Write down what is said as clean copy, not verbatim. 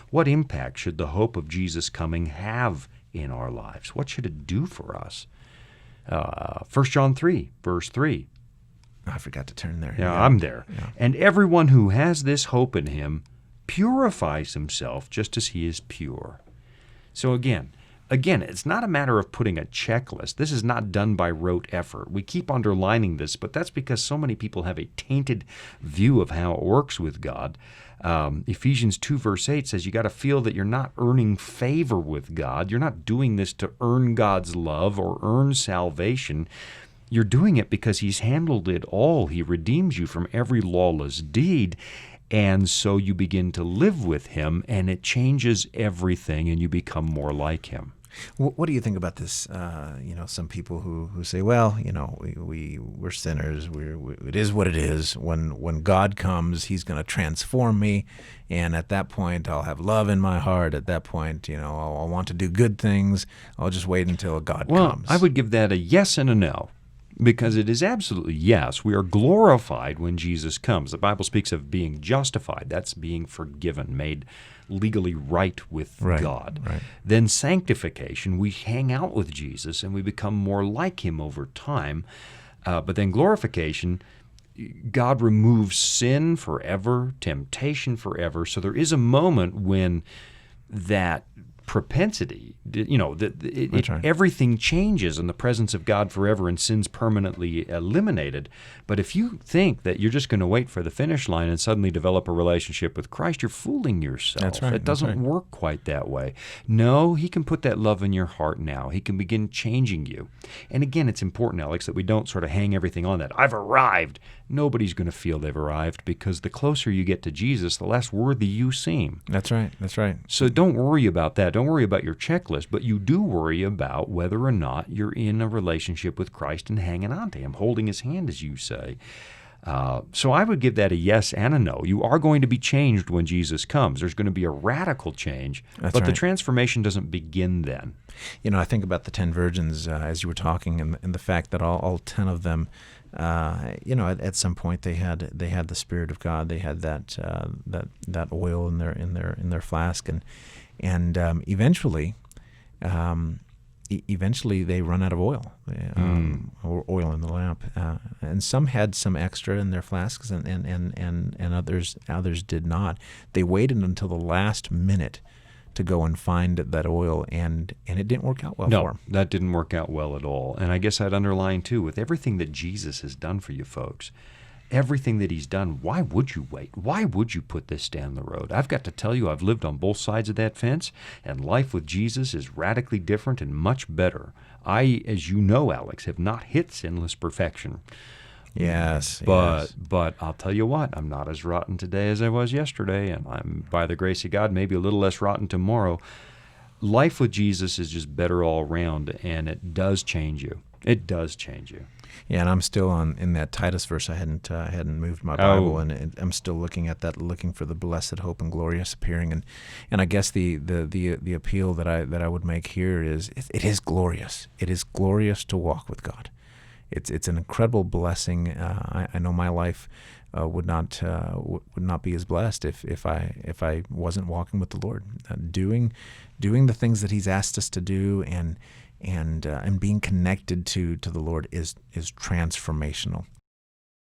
What impact should the hope of Jesus coming have in our lives? What should it do for us? 1 John 3, verse 3. I forgot to turn there. Yeah, I'm there. Yeah. And everyone who has this hope in him purifies himself just as he is pure. So again, it's not a matter of putting a checklist. This is not done by rote effort. We keep underlining this, but that's because so many people have a tainted view of how it works with God. Ephesians 2 verse 8 says you got to feel that you're not earning favor with God. You're not doing this to earn God's love or earn salvation. You're doing it because He's handled it all. He redeems you from every lawless deed. And so you begin to live with Him, and it changes everything, and you become more like Him. What do you think about this? Some people who say, well, we're sinners. It is what it is. When God comes, He's going to transform me, and at that point, I'll have love in my heart. At that point, I'll want to do good things. I'll just wait until God comes. Well, I would give that a yes and a no. Because it is absolutely yes. We are glorified when Jesus comes. The Bible speaks of being justified. That's being forgiven, made legally right with God. Right. Then sanctification, we hang out with Jesus and we become more like Him over time. But then glorification, God removes sin forever, temptation forever. So there is a moment when that propensity, everything changes in the presence of God forever and sin's permanently eliminated. But if you think that you're just going to wait for the finish line and suddenly develop a relationship with Christ, you're fooling yourself. That's right. It doesn't work quite that way. No, He can put that love in your heart now. He can begin changing you. And again, it's important, Alex, that we don't sort of hang everything on that. I've arrived. Nobody's going to feel they've arrived, because the closer you get to Jesus, the less worthy you seem. That's right. So don't worry about that. Don't worry about your checklist, but you do worry about whether or not you're in a relationship with Christ and hanging on to Him, holding His hand, as you say. So I would give that a yes and a no. You are going to be changed when Jesus comes. There's going to be a radical change, but the transformation doesn't begin then. I think about the 10 virgins as you were talking, and the fact that all 10 of them, at some point they had the Spirit of God. They had that oil in their flask, and eventually they run out of oil, or oil in the lamp, and some had some extra in their flasks, and others did not. They waited until the last minute to go and find that oil, and it didn't work out well for them. No, that didn't work out well at all. And I guess I'd underline, too, with everything that Jesus has done for you folks, everything that He's done, why would you wait? Why would you put this down the road? I've got to tell you, I've lived on both sides of that fence, and life with Jesus is radically different and much better. I, as you know, Alex, have not hit sinless perfection. Yes. But I'll tell you what, I'm not as rotten today as I was yesterday, and I'm, by the grace of God, maybe a little less rotten tomorrow. Life with Jesus is just better all around, and it does change you. It does change you. Yeah, and I'm still in that Titus verse. I hadn't moved my Bible, and I'm still looking at that, looking for the blessed hope and glorious appearing. And I guess the appeal that I would make here is it is glorious. It is glorious to walk with God. It's an incredible blessing. I know my life would not be as blessed if I wasn't walking with the Lord, doing the things that He's asked us to do, and being connected to the Lord is transformational.